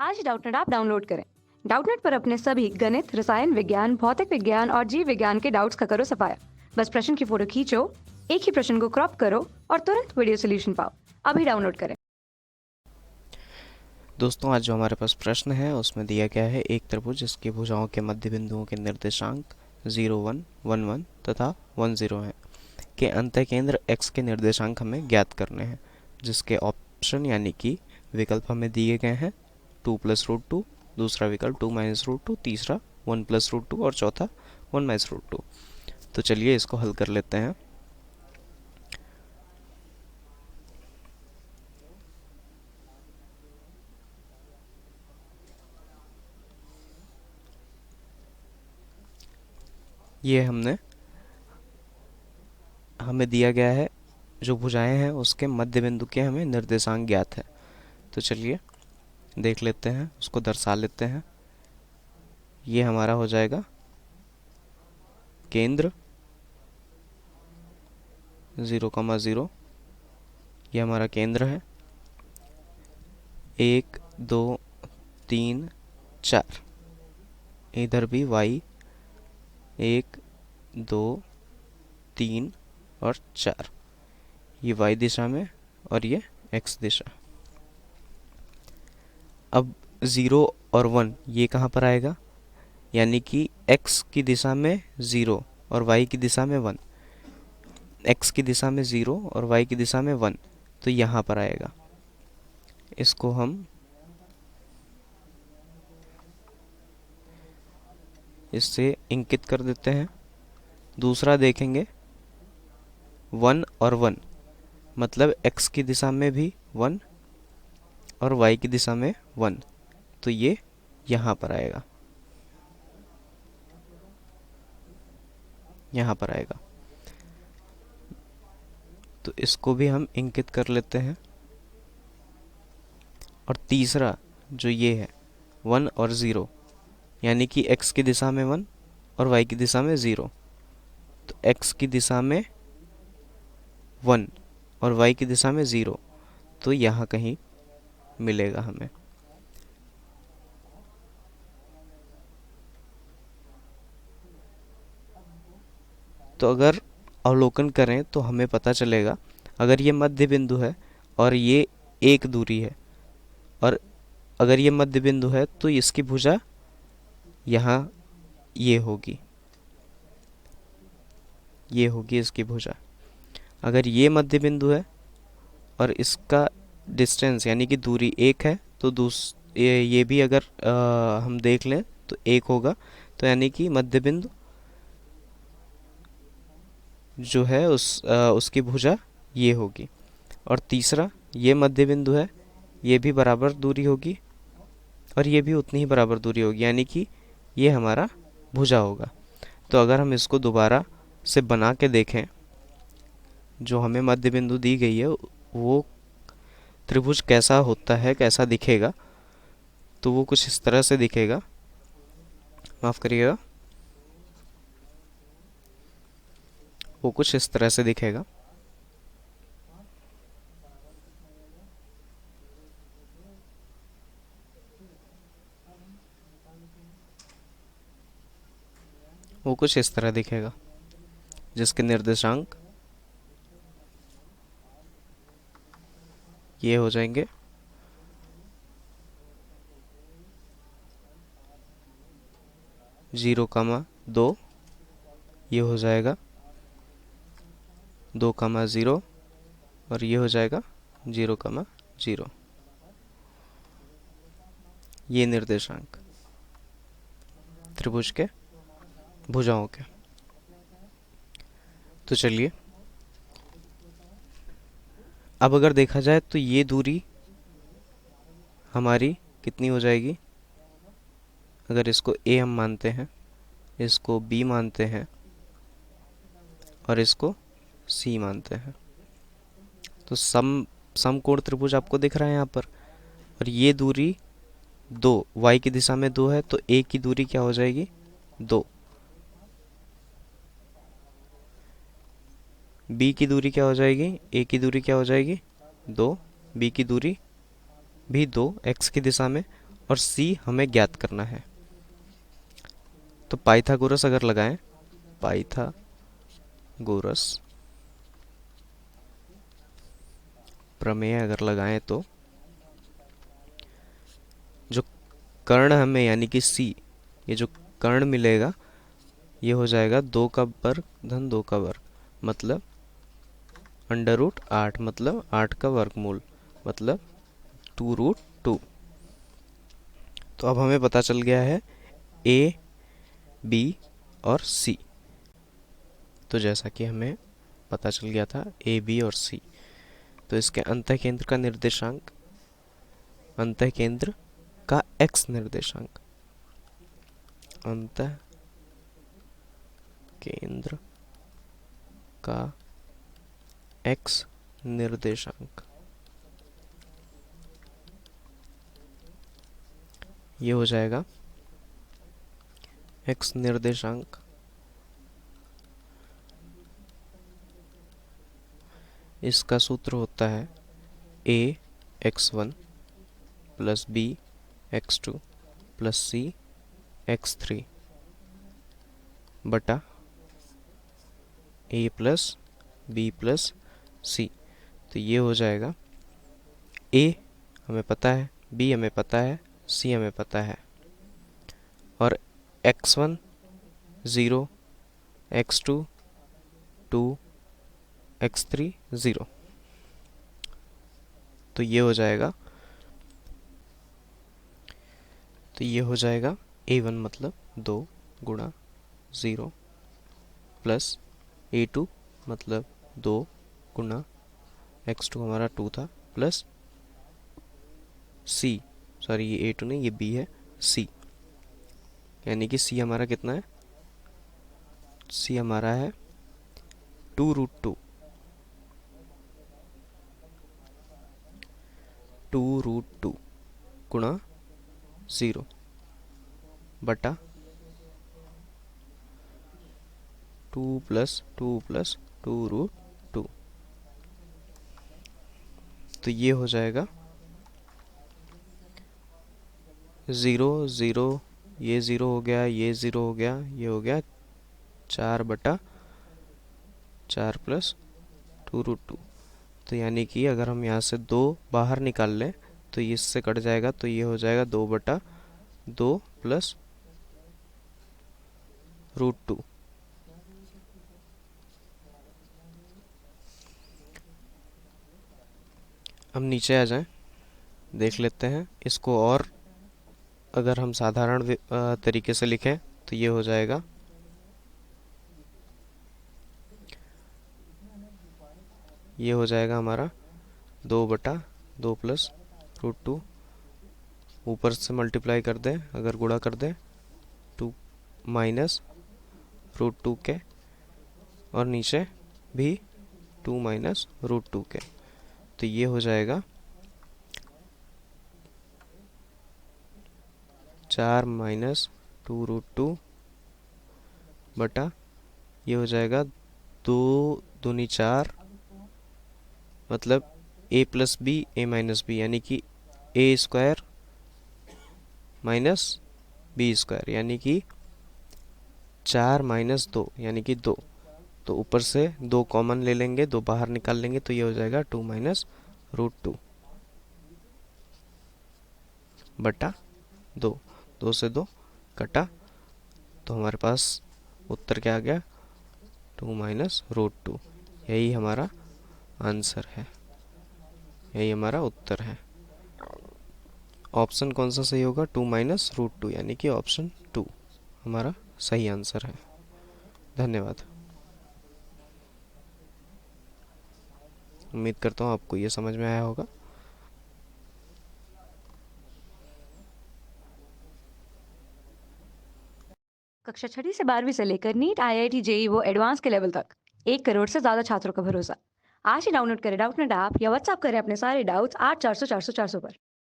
आज Doubtnut app download करें। Doubtnut पर अपने सभी गणित, रसायन विज्ञान, भौतिक विज्ञान और जीव विज्ञान के डाउट्स का करो सफाया। बस प्रश्न की फोटो खींचो, एक ही प्रश्न को क्रॉप करो और तुरंत वीडियो सोल्यूशन पाओ। अभी डाउनलोड करें। दोस्तों, आज जो हमारे पास प्रश्न है उसमें दिया गया है एक त्रिभुज जिसकी भुजाओं के मध्य बिंदुओं के निर्देशांक 0, 1, 1, 1 तथा 1, 0 हैं के अंतःकेंद्र x के निर्देशांक हमें ज्ञात करने हैं, जिसके ऑप्शन यानी कि विकल्प हमें दिए गए हैं 2 + √2, दूसरा विकल्प 2 - √2, तीसरा 1 + √2 और चौथा 1 - √2। तो चलिए इसको हल कर लेते हैं। ये हमें दिया गया है जो भुजाएं हैं उसके मध्य बिंदु के हमें निर्देशांक ज्ञात है। तो चलिए देख लेते हैं, उसको दर्शा लेते हैं। ये हमारा हो जाएगा केंद्र 0, 0, ये हमारा केंद्र है 1, 2, 3, 4। इधर भी y 1, 2, 3 और 4, ये y दिशा में और ये x दिशा। अब 0 और 1 ये कहाँ पर आएगा, यानी कि x की दिशा में 0 और y की दिशा में 1, x की दिशा में 0 और y की दिशा में 1, तो यहाँ पर आएगा। इसको हम इससे इंकित कर देते हैं। दूसरा देखेंगे 1 और 1, मतलब x की दिशा में भी 1 और y की दिशा में 1, तो ये यहाँ पर आएगा, यहाँ पर आएगा। तो इसको भी हम इंकित कर लेते हैं। और तीसरा जो ये है 1 और 0, यानी कि x की दिशा में 1 और y की दिशा में 0, तो x की दिशा में 1 और y की दिशा में 0, तो यहाँ कहीं मिलेगा हमें। तो अगर अवलोकन करें तो हमें पता चलेगा, अगर ये मध्य बिंदु है और ये एक दूरी है, और अगर ये मध्य बिंदु है तो इसकी भुजा यहाँ ये होगी, ये होगी इसकी भुजा। अगर ये मध्य बिंदु है और इसका डिस्टेंस यानी कि दूरी 1 है, तो ये भी अगर हम देख लें तो 1 होगा, तो यानी कि मध्य बिंदु जो है उसकी भुजा ये होगी। और तीसरा ये मध्य बिंदु है, ये भी बराबर दूरी होगी और ये भी उतनी ही बराबर दूरी होगी, यानी कि ये हमारा भुजा होगा। तो अगर हम इसको दोबारा से बना के देखें, जो हमें मध्य बिंदु दी गई है वो त्रिभुज कैसा होता है, कैसा दिखेगा, तो वो कुछ इस तरह से दिखेगा। माफ़ करिएगा, वो कुछ इस तरह से दिखेगा। वो कुछ इस तरह दिखेगा, जिसके निर्देशांक ये हो जाएंगे 0, 2, ये हो जाएगा 2, 0 और ये हो जाएगा 0, 0। ये निर्देशांक त्रिभुज के भुजाओं के। तो चलिए अब अगर देखा जाए तो ये दूरी हमारी कितनी हो जाएगी, अगर इसको a हम मानते हैं, इसको b मानते हैं और इसको c मानते हैं, तो समकोण त्रिभुज आपको दिख रहा है यहाँ पर। और ये दूरी 2 y की दिशा में 2 है, तो a की दूरी क्या हो जाएगी 2, b की दूरी क्या हो जाएगी, a की दूरी क्या हो जाएगी 2, b की दूरी भी 2 x की दिशा में, और c हमें ज्ञात करना है। तो पाइथागोरस अगर लगाएं, पाइथागोरस प्रमेय अगर लगाएं तो जो कर्ण हमें यानी कि c, ये जो कर्ण मिलेगा ये हो जाएगा 2 का वर्ग धन 2 का वर्ग, मतलब √8, मतलब 8 का वर्गमूल, मतलब 2√2। तो अब हमें पता चल गया है a, b और c। तो जैसा कि हमें पता चल गया था a, b और c, तो इसके अंतःकेंद्र का निर्देशांक, अंतःकेंद्र का x निर्देशांक, अंतःकेंद्र का x निर्देशांक ये हो जाएगा x निर्देशांक इसका सूत्र होता है a x1 plus b x2 plus c x3 बटा a plus b plus c। तो ये हो जाएगा a हमें पता है, b हमें पता है, c हमें पता है, और x1 0, x2 2, x3 0। तो ये हो जाएगा a1 मतलब 2 गुणा 0 प्लस a2 मतलब 2 गुणा x2 हमारा 2 था, प्लस c, सॉरी ये a2 नहीं, ये b है, c, यानी कि c हमारा कितना है, c हमारा है 2√2, 2√2 गुणा 0 बटा 2 प्लस 2 प्लस 2√2। तो ये हो जाएगा 0 0, ये 0 हो गया, ये 0 हो गया, ये हो गया 4 बटा 4 प्लस 2√2। तो यानी कि अगर हम यहाँ से 2 बाहर निकाल लें तो ये इससे कट जाएगा, तो ये हो जाएगा 2 बटा 2 प्लस √2। अब नीचे आ जाएं, देख लेते हैं इसको, और अगर हम साधारण तरीके से लिखें तो ये हो जाएगा हमारा 2 बटा 2 प्लस √2, ऊपर से मल्टीप्लाई कर दें, अगर गुणा कर दें 2 माइनस √2 के, और नीचे भी 2 माइनस √2 के। तो ये हो जाएगा 4 माइनस 2√2 बटा, ये हो जाएगा 2 दूनी 4, मतलब a plus b a minus b, यानी कि a square minus b square, यानी कि 4 माइनस 2 यानी कि 2। तो ऊपर से 2 कॉमन ले लेंगे, 2 बाहर निकाल लेंगे, तो ये हो जाएगा 2 माइनस √2 बटा 2, 2 से 2 कटा, तो हमारे पास उत्तर क्या आ गया, 2 माइनस √2। यही हमारा आंसर है, यही हमारा उत्तर है। ऑप्शन कौन सा सही होगा, 2 माइनस √2, यानी कि ऑप्शन 2 हमारा सही आंसर है। धन्यवाद। उम्मीद करता हूँ आपको ये समझ में आया होगा। कक्षा 6वीं से 12वीं से लेकर नीट, IIT, जेई वो एडवांस के लेवल तक 1 करोड़ से ज्यादा छात्रों का भरोसा। आज ही डाउनलोड करें डाउटनेट ऐप या व्हाट्सएप करें अपने सारे डाउट्स 8400 400 400 पर।